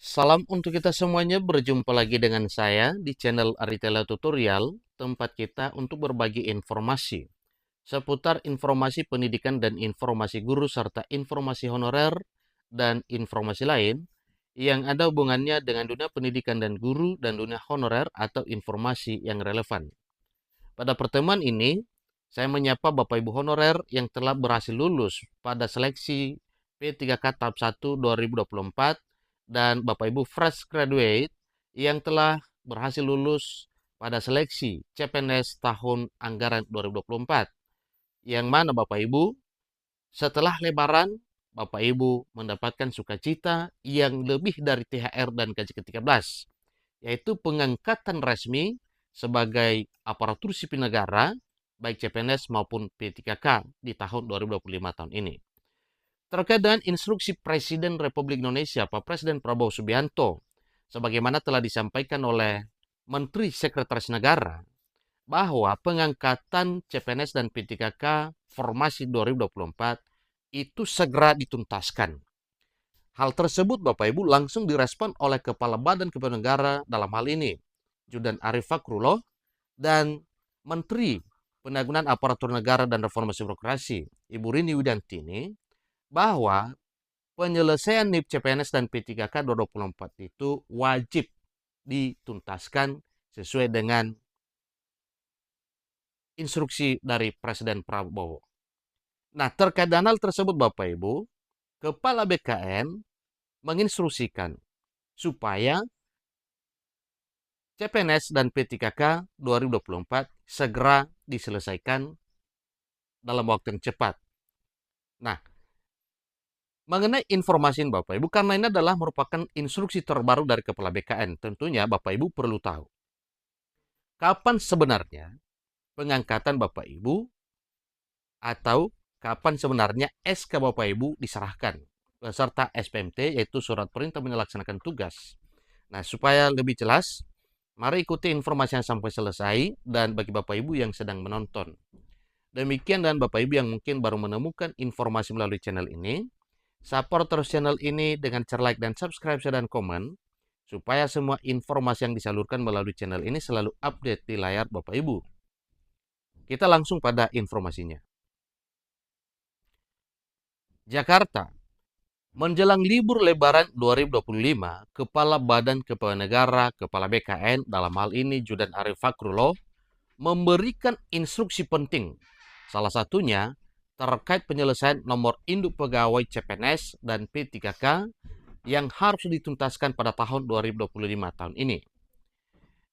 Salam untuk kita semuanya, berjumpa lagi dengan saya di channel Aritela Tutorial, tempat kita untuk berbagi informasi seputar informasi pendidikan dan informasi guru serta informasi honorer dan informasi lain yang ada hubungannya dengan dunia pendidikan dan guru dan dunia honorer atau informasi yang relevan. Pada pertemuan ini, saya menyapa Bapak Ibu honorer yang telah berhasil lulus pada seleksi P3K tahap 1 2024 dan Bapak Ibu fresh graduate yang telah berhasil lulus pada seleksi CPNS tahun anggaran 2024. Yang mana Bapak Ibu setelah lebaran Bapak Ibu mendapatkan sukacita yang lebih dari THR dan gaji ke-13, yaitu pengangkatan resmi sebagai aparatur sipil negara, baik CPNS maupun P3K di tahun 2025 tahun ini. Terkait dengan instruksi Presiden Republik Indonesia, Pak Presiden Prabowo Subianto, sebagaimana telah disampaikan oleh Menteri Sekretaris Negara, bahwa pengangkatan CPNS dan P3K formasi 2024 itu segera dituntaskan. Hal tersebut Bapak Ibu langsung direspon oleh Kepala Badan Kepegawaian Negara dalam hal ini, Judan Arif Fakrullah, dan Menteri Penanggulangan Aparatur Negara dan Reformasi Birokrasi, Ibu Rini Widantini, bahwa penyelesaian NIP CPNS dan P3K 2024 itu wajib dituntaskan sesuai dengan instruksi dari Presiden Prabowo. Nah, terkait dengan hal tersebut Bapak Ibu, Kepala BKN menginstruksikan supaya CPNS dan P3K 2024 segera diselesaikan dalam waktu yang cepat. Nah, mengenai informasi ini Bapak Ibu, karena ini adalah merupakan instruksi terbaru dari Kepala BKN, tentunya Bapak Ibu perlu tahu kapan sebenarnya pengangkatan Bapak Ibu atau kapan sebenarnya SK Bapak Ibu diserahkan beserta SPMT, yaitu surat perintah melaksanakan tugas. Nah, supaya lebih jelas, mari ikuti informasi yang sampai selesai dan bagi Bapak Ibu yang sedang menonton. Demikian, dan Bapak Ibu yang mungkin baru menemukan informasi melalui channel ini, support terus channel ini dengan cara like dan subscribe dan komen, supaya semua informasi yang disalurkan melalui channel ini selalu update di layar Bapak Ibu. Kita langsung pada informasinya. Jakarta. Menjelang libur Lebaran 2025, Kepala Badan Kepegawaian Negara, Kepala BKN, dalam hal ini Judan Arif Fakrullah, memberikan instruksi penting. Salah satunya terkait penyelesaian nomor induk pegawai CPNS dan P3K yang harus dituntaskan pada tahun 2025 tahun ini.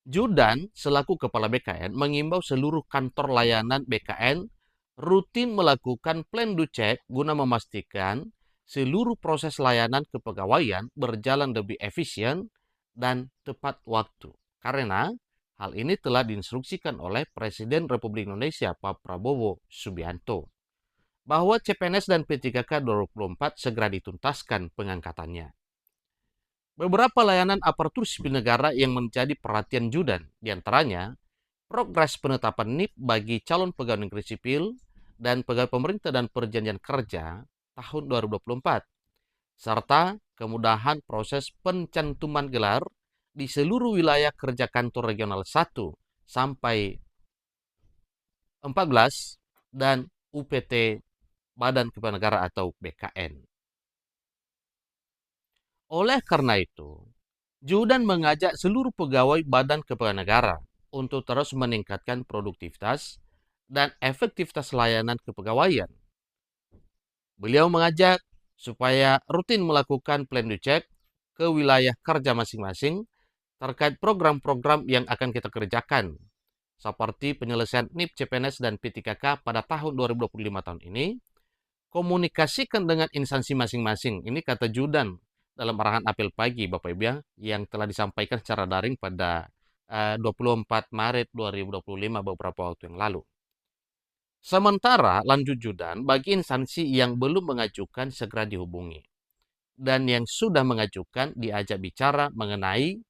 Judan selaku Kepala BKN mengimbau seluruh kantor layanan BKN rutin melakukan plan do check guna memastikan seluruh proses layanan kepegawaian berjalan lebih efisien dan tepat waktu. Karena hal ini telah diinstruksikan oleh Presiden Republik Indonesia Pak Prabowo Subianto bahwa CPNS dan P3K 2024 segera dituntaskan pengangkatannya. Beberapa layanan aparatur sipil negara yang menjadi perhatian Judan, diantaranya progres penetapan NIP bagi calon pegawai negeri sipil dan pegawai pemerintah dan perjanjian kerja tahun 2024, serta kemudahan proses pencantuman gelar di seluruh wilayah kerja kantor regional 1 sampai 14 dan UPT Badan Kepegawaian Negara atau BKN. Oleh karena itu, Judan mengajak seluruh pegawai Badan Kepegawaian Negara untuk terus meningkatkan produktivitas dan efektivitas layanan kepegawaian. Beliau mengajak supaya rutin melakukan plan do check ke wilayah kerja masing-masing terkait program-program yang akan kita kerjakan, seperti penyelesaian NIP, CPNS, dan P3K pada tahun 2025 tahun ini, komunikasikan dengan instansi masing-masing. Ini kata Judan dalam arahan apel pagi Bapak Ibu yang telah disampaikan secara daring pada 24 Maret 2025 beberapa waktu yang lalu. Sementara lanjut Judan, bagi instansi yang belum mengajukan segera dihubungi. Dan yang sudah mengajukan diajak bicara mengenai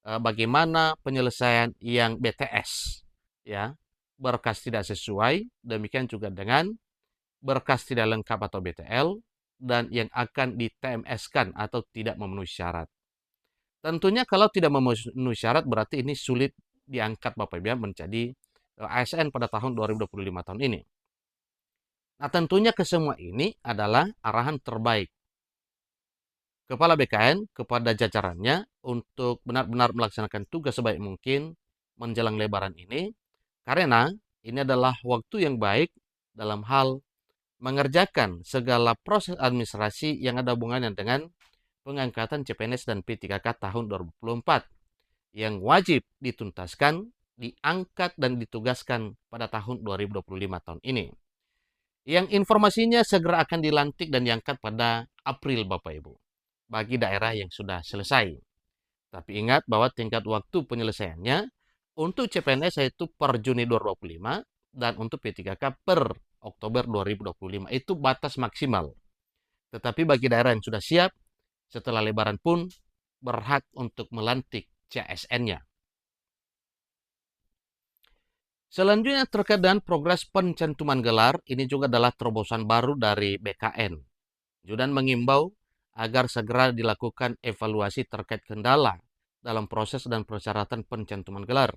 bagaimana penyelesaian yang BTS, ya, berkas tidak sesuai, demikian juga dengan berkas tidak lengkap atau BTL, dan yang akan di TMS-kan atau tidak memenuhi syarat. Tentunya kalau tidak memenuhi syarat berarti ini sulit diangkat Bapak Ibu ya menjadi ASN pada tahun 2025 tahun ini. Nah, tentunya ke semua ini adalah arahan terbaik Kepala BKN kepada jajarannya untuk benar-benar melaksanakan tugas sebaik mungkin menjelang Lebaran ini, karena ini adalah waktu yang baik dalam hal mengerjakan segala proses administrasi yang ada hubungannya dengan pengangkatan CPNS dan P3K tahun 2024 yang wajib dituntaskan, diangkat dan ditugaskan pada tahun 2025 tahun ini. Yang informasinya segera akan dilantik dan diangkat pada April Bapak Ibu bagi daerah yang sudah selesai. Tapi ingat bahwa tingkat waktu penyelesaiannya untuk CPNS yaitu per Juni 2025 dan untuk P3K per Oktober 2025 itu batas maksimal. Tetapi bagi daerah yang sudah siap, setelah Lebaran pun berhak untuk melantik CSN-nya. Selanjutnya terkait dengan progres pencantuman gelar, ini juga adalah terobosan baru dari BKN. Judan mengimbau agar segera dilakukan evaluasi terkait kendala dalam proses dan persyaratan pencantuman gelar,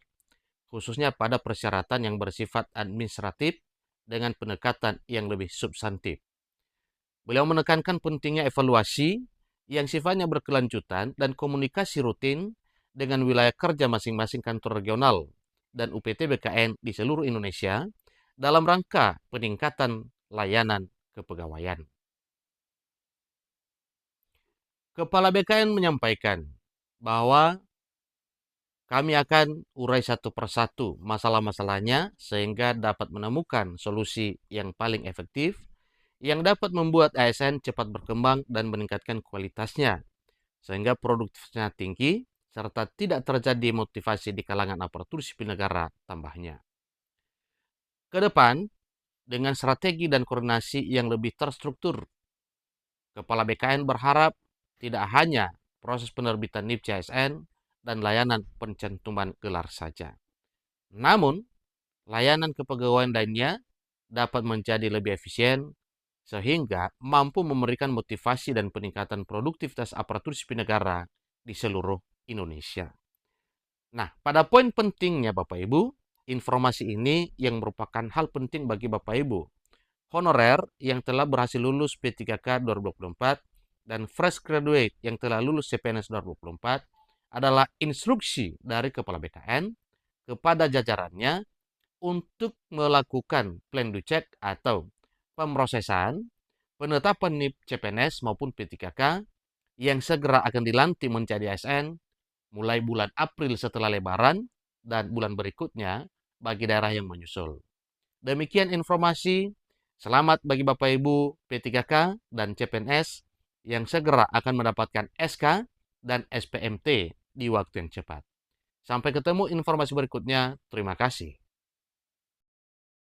khususnya pada persyaratan yang bersifat administratif dengan pendekatan yang lebih substantif. Beliau menekankan pentingnya evaluasi yang sifatnya berkelanjutan dan komunikasi rutin dengan wilayah kerja masing-masing kantor regional dan UPT BKN di seluruh Indonesia dalam rangka peningkatan layanan kepegawaian. Kepala BKN menyampaikan bahwa kami akan urai satu persatu masalah-masalahnya sehingga dapat menemukan solusi yang paling efektif yang dapat membuat ASN cepat berkembang dan meningkatkan kualitasnya sehingga produktivitasnya tinggi serta tidak terjadi motivasi di kalangan aparatur sipil negara tambahnya. Ke depan, dengan strategi dan koordinasi yang lebih terstruktur, Kepala BKN berharap tidak hanya proses penerbitan NIP CSN dan layanan pencantuman gelar saja, namun layanan kepegawaian lainnya dapat menjadi lebih efisien sehingga mampu memberikan motivasi dan peningkatan produktivitas aparatur sipil negara di seluruh Indonesia. Nah, pada poin pentingnya Bapak Ibu, informasi ini yang merupakan hal penting bagi Bapak Ibu honorer yang telah berhasil lulus P3K 2024 dan fresh graduate yang telah lulus CPNS 2024 adalah instruksi dari Kepala BKN kepada jajarannya untuk melakukan plan do check atau pemrosesan penetapan NIP CPNS maupun P3K yang segera akan dilantik menjadi ASN mulai bulan April setelah Lebaran dan bulan berikutnya bagi daerah yang menyusul. Demikian informasi. Selamat bagi Bapak Ibu P3K dan CPNS yang segera akan mendapatkan SK dan SPMT di waktu yang cepat. Sampai ketemu informasi berikutnya. Terima kasih.